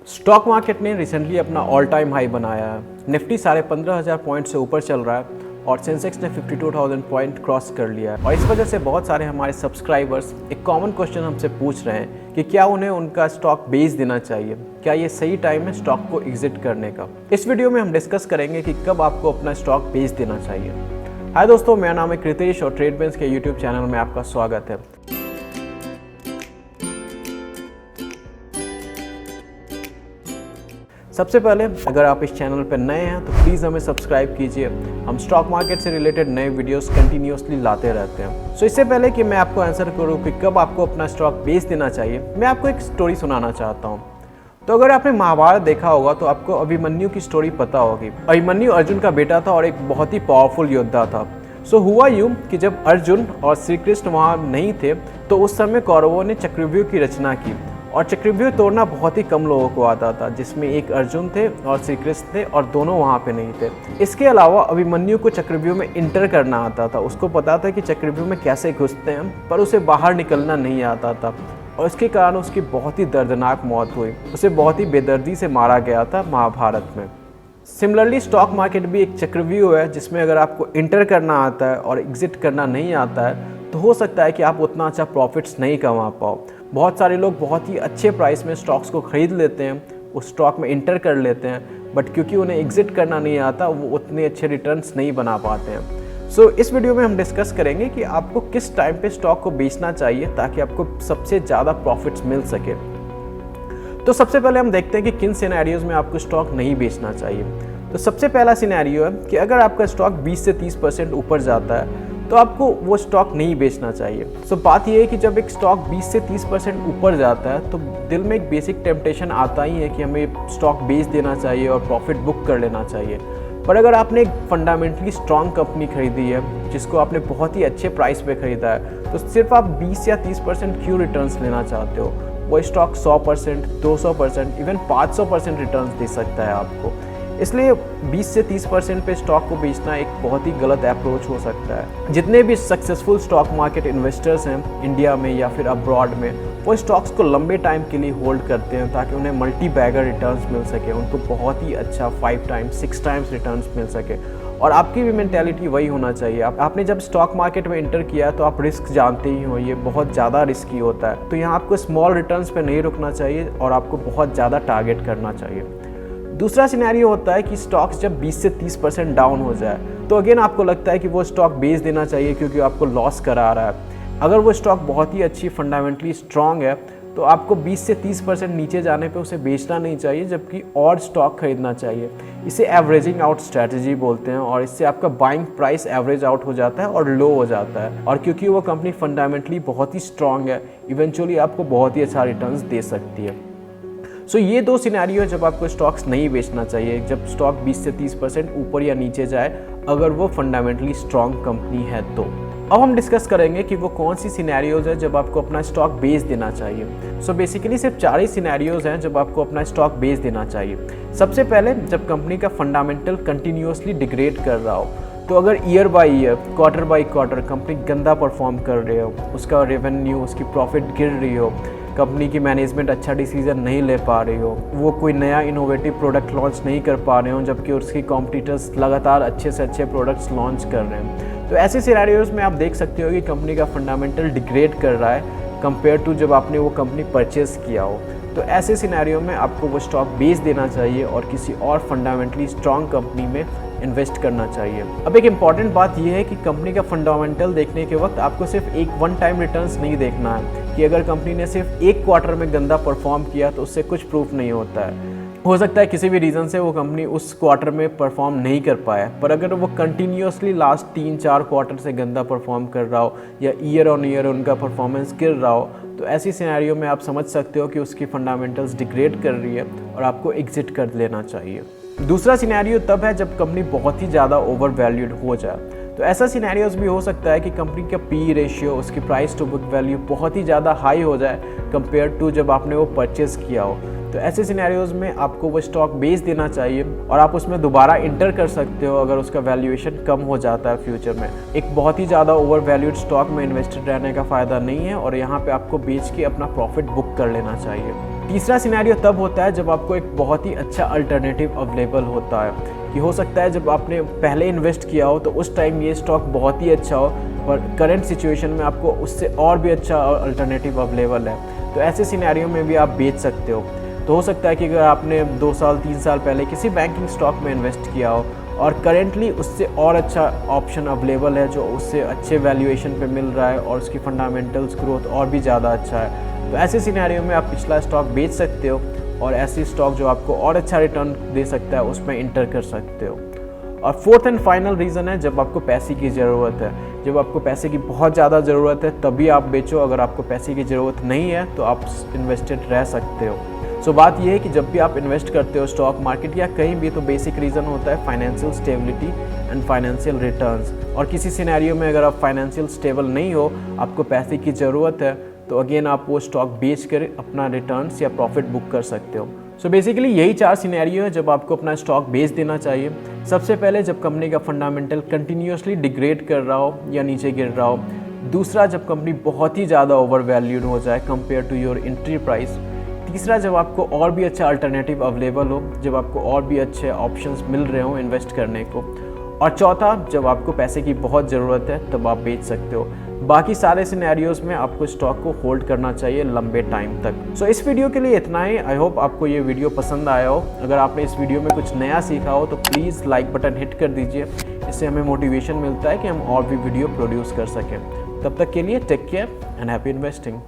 Stock market ने recently अपना all time high बनाया है। निफ्टी 15,500 पॉइंट से ऊपर चल रहा है और सेंसेक्स ने 52,000 पॉइंट क्रॉस कर लिया है। और इस वजह से बहुत सारे हमारे सब्सक्राइबर्स एक कॉमन क्वेश्चन हमसे पूछ रहे हैं कि क्या उन्हें उनका स्टॉक बेच देना चाहिए, क्या ये सही टाइम है स्टॉक को एग्जिट करने का। इस वीडियो में हम डिस्कस करेंगे कि कब आपको अपना स्टॉक बेच देना चाहिए। हाय दोस्तों, मेरा नाम है कृतेश और ट्रेडबेंस के यूट्यूब चैनल में आपका स्वागत है। सबसे पहले अगर आप इस चैनल पर नए हैं तो प्लीज़ हमें सब्सक्राइब कीजिए। हम स्टॉक मार्केट से रिलेटेड नए वीडियोस कंटिन्यूसली लाते रहते हैं। सो इससे पहले कि मैं आपको आंसर करूं कि कब आपको अपना स्टॉक बेच देना चाहिए, मैं आपको एक स्टोरी सुनाना चाहता हूं। तो अगर आपने महाभारत देखा होगा तो आपको अभिमन्यु की स्टोरी पता होगी। अभिमन्यु अर्जुन का बेटा था और एक बहुत ही पावरफुल योद्धा था। सो हुआ यूं कि जब अर्जुन और श्री कृष्ण वहाँ नहीं थे तो उस समय कौरवों ने चक्रव्यूह की रचना की और चक्रव्यूह तोड़ना बहुत ही कम लोगों को आता था, जिसमें एक अर्जुन थे और श्री कृष्ण थे और दोनों वहाँ पे नहीं थे। इसके अलावा अभिमन्यु को चक्रव्यूह में इंटर करना आता था। उसको पता था कि चक्रव्यूह में कैसे घुसते हैं, पर उसे बाहर निकलना नहीं आता था और इसके कारण उसकी बहुत ही दर्दनाक मौत हुई। उसे बहुत ही बेदर्दी से मारा गया था महाभारत में। सिमिलरली स्टॉक मार्केट भी एक चक्रव्यूह है जिसमें अगर आपको इंटर करना आता है और एग्जिट करना नहीं आता है तो हो सकता है कि आप उतना अच्छा प्रॉफिट्स नहीं कमा पाओ। बहुत सारे लोग बहुत ही अच्छे प्राइस में स्टॉक्स को ख़रीद लेते हैं, उस स्टॉक में इंटर कर लेते हैं, बट क्योंकि उन्हें एग्जिट करना नहीं आता वो उतने अच्छे रिटर्न्स नहीं बना पाते हैं। सो इस वीडियो में हम डिस्कस करेंगे कि आपको किस टाइम पे स्टॉक को बेचना चाहिए ताकि आपको सबसे ज़्यादा प्रॉफिट्स मिल सके। तो सबसे पहले हम देखते हैं कि किन सिनेरियोज़ में आपको स्टॉक नहीं बेचना चाहिए। तो सबसे पहला सिनेरियो है कि अगर आपका स्टॉक 20 से 30% ऊपर जाता है तो आपको वो स्टॉक नहीं बेचना चाहिए। सो बात यह है कि जब एक स्टॉक 20 से 30% ऊपर जाता है तो दिल में एक बेसिक टेम्पटेशन आता ही है कि हमें स्टॉक बेच देना चाहिए और प्रॉफिट बुक कर लेना चाहिए। पर अगर आपने एक फंडामेंटली स्ट्रॉन्ग कंपनी खरीदी है जिसको आपने बहुत ही अच्छे प्राइस पे खरीदा है तो सिर्फ आप 20 या 30% क्यों रिटर्न्स लेना चाहते हो। वो स्टॉक 100%, 200%, इवन 500% रिटर्न्स दे सकता है आपको। इसलिए 20 से 30% पे स्टॉक को बेचना एक बहुत ही गलत अप्रोच हो सकता है। जितने भी सक्सेसफुल स्टॉक मार्केट इन्वेस्टर्स हैं इंडिया में या फिर अब्रॉड में, वो स्टॉक्स को लंबे टाइम के लिए होल्ड करते हैं ताकि उन्हें मल्टी बैगर रिटर्न्स मिल सके, उनको बहुत ही अच्छा 5 टाइम्स 6 टाइम्स रिटर्न्स मिल सके। और आपकी भी मेंटालिटी वही होना चाहिए। आपने जब स्टॉक मार्केट में इंटर किया तो आप रिस्क जानते ही हो, ये बहुत ज़्यादा रिस्की होता है। तो यहाँ आपको स्मॉल रिटर्न्स पे नहीं रुकना चाहिए और आपको बहुत ज़्यादा टारगेट करना चाहिए। दूसरा सिनेरियो होता है कि स्टॉक्स जब 20 से 30% डाउन हो जाए तो अगेन आपको लगता है कि वो स्टॉक बेच देना चाहिए क्योंकि आपको लॉस करा रहा है। अगर वो स्टॉक बहुत ही अच्छी फंडामेंटली स्ट्रॉन्ग है तो आपको 20 से 30% नीचे जाने पे उसे बेचना नहीं चाहिए, जबकि और स्टॉक खरीदना चाहिए। इसे एवरेजिंग आउट स्ट्रैटेजी बोलते हैं और इससे आपका बाइंग प्राइस एवरेज आउट हो जाता है और लो हो जाता है। और क्योंकि वो कंपनी फंडामेंटली बहुत ही स्ट्रॉन्ग है, इवेंचुअली आपको बहुत ही अच्छा रिटर्न्स दे सकती है। सो ये दो सिनेरियो है जब आपको स्टॉक्स नहीं बेचना चाहिए, जब स्टॉक 20 से 30% ऊपर या नीचे जाए, अगर वो फंडामेंटली स्ट्रॉन्ग कंपनी है तो। अब हम डिस्कस करेंगे कि वो कौन सी सिनेरियोज है जब आपको अपना स्टॉक बेच देना चाहिए। सो बेसिकली सिर्फ 4 ही सिनेरियोज हैं जब आपको अपना स्टॉक बेच देना चाहिए। सबसे पहले जब कंपनी का फंडामेंटल कंटिन्यूसली डिग्रेड कर रहा हो, तो अगर year by year, quarter by quarter company गंदा परफॉर्म कर रही हो, उसका रेवेन्यू, उसकी प्रॉफिट गिर रही हो, कंपनी की मैनेजमेंट अच्छा डिसीजन नहीं ले पा रही हो, वो कोई नया इनोवेटिव प्रोडक्ट लॉन्च नहीं कर पा रहे हो, जबकि उसकी कॉम्पिटिटर्स लगातार अच्छे से अच्छे प्रोडक्ट्स लॉन्च कर रहे हैं, तो ऐसे सिनेरियोज में आप देख सकते हो कि कंपनी का फंडामेंटल डिग्रेड कर रहा है कंपेयर टू जब आपने वो कंपनी परचेस किया हो। तो ऐसे सिनेरियो में आपको वो स्टॉक बेच देना चाहिए और किसी और फंडामेंटली स्ट्रॉन्ग कंपनी में इन्वेस्ट करना चाहिए। अब एक इम्पॉर्टेंट बात यह है कि कंपनी का फंडामेंटल देखने के वक्त आपको सिर्फ एक वन टाइम रिटर्न्स नहीं देखना है कि अगर कंपनी ने सिर्फ एक क्वार्टर में गंदा परफॉर्म किया तो उससे कुछ प्रूफ नहीं होता है। हो सकता है किसी भी रीज़न से वो कंपनी उस क्वार्टर में परफॉर्म नहीं कर पाया, पर अगर वो कंटिन्यूसली लास्ट 3-4 क्वार्टर से गंदा परफॉर्म कर रहा हो या ईयर ऑन ईयर उनका परफॉर्मेंस गिर रहा हो, तो ऐसी सिनेरियो में आप समझ सकते हो कि उसकी फंडामेंटल्स डिग्रेड कर रही है और आपको एग्जिट कर लेना चाहिए। दूसरा सिनेरियो तब है जब कंपनी बहुत ही ज़्यादा ओवर वैल्यूड हो जाए। तो ऐसा सिनेरियोज भी हो सकता है कि कंपनी का पी रेशियो, उसकी प्राइस टू बुक वैल्यू बहुत ही ज़्यादा हाई हो जाए कंपेयर टू जब आपने वो परचेस किया हो। तो ऐसे सिनेरियोज में आपको वो स्टॉक बेच देना चाहिए और आप उसमें दोबारा इंटर कर सकते हो अगर उसका वैल्यूएशन कम हो जाता है फ्यूचर में। एक बहुत ही ज़्यादा ओवर वैल्यूड स्टॉक में इन्वेस्टेड रहने का फ़ायदा नहीं है और यहाँ पे आपको बेच के अपना प्रॉफिट बुक कर लेना चाहिए। तीसरा सिनेरियो तब होता है जब आपको एक बहुत ही अच्छा अल्टरनेटिव अवेलेबल होता है, कि हो सकता है जब आपने पहले इन्वेस्ट किया हो तो उस टाइम ये स्टॉक बहुत ही अच्छा हो, पर करंट सिचुएशन में आपको उससे और भी अच्छा अल्टरनेटिव अवेलेबल है, तो ऐसे सिनेरियो में भी आप बेच सकते हो। तो हो सकता है कि अगर आपने 2 साल 3 साल पहले किसी बैंकिंग स्टॉक में इन्वेस्ट किया हो और करेंटली उससे और अच्छा ऑप्शन अवेलेबल है जो उससे अच्छे वैल्यूएशन पे मिल रहा है और उसकी फंडामेंटल्स ग्रोथ और भी ज़्यादा अच्छा है, तो ऐसे सिनेरियो में आप पिछला स्टॉक बेच सकते हो और ऐसी स्टॉक जो आपको और अच्छा रिटर्न दे सकता है उसमें इंटर कर सकते हो। और फोर्थ एंड फाइनल रीज़न है जब आपको पैसे की ज़रूरत है। जब आपको पैसे की बहुत ज़्यादा ज़रूरत है तभी आप बेचो, अगर आपको पैसे की ज़रूरत नहीं है तो आप इन्वेस्टेड रह सकते हो। सो बात यह है कि जब भी आप इन्वेस्ट करते हो स्टॉक मार्केट या कहीं भी, तो बेसिक रीज़न होता है financial stability and financial returns. और किसी सिनेरियो में अगर आप फाइनेंशियल स्टेबल नहीं हो, आपको पैसे की ज़रूरत है, तो अगेन आप वो स्टॉक बेच कर अपना रिटर्न्स या प्रॉफिट बुक कर सकते हो। सो बेसिकली यही 4 सिनेरियो है जब आपको अपना स्टॉक बेच देना चाहिए। सबसे पहले जब कंपनी का फंडामेंटल कंटिन्यूसली डिग्रेड कर रहा हो या नीचे गिर रहा हो। दूसरा, जब कंपनी बहुत ही ज़्यादा ओवर वैल्यूड हो जाए compare to your entry price. तीसरा, जब आपको और भी अच्छा अल्टरनेटिव अवेलेबल हो, जब आपको और भी अच्छे ऑप्शंस मिल रहे हो इन्वेस्ट करने को। और चौथा, जब आपको पैसे की बहुत ज़रूरत है तब आप बेच सकते हो। बाकी सारे सिनेरियोज में आपको स्टॉक को होल्ड करना चाहिए लंबे टाइम तक। सो इस वीडियो के लिए इतना ही। आई होप आपको ये वीडियो पसंद आया हो। अगर आपने इस वीडियो में कुछ नया सीखा हो तो प्लीज़ लाइक बटन हिट कर दीजिए, इससे हमें मोटिवेशन मिलता है कि हम और भी वीडियो प्रोड्यूस कर सकें। तब तक के लिए take care and happy investing.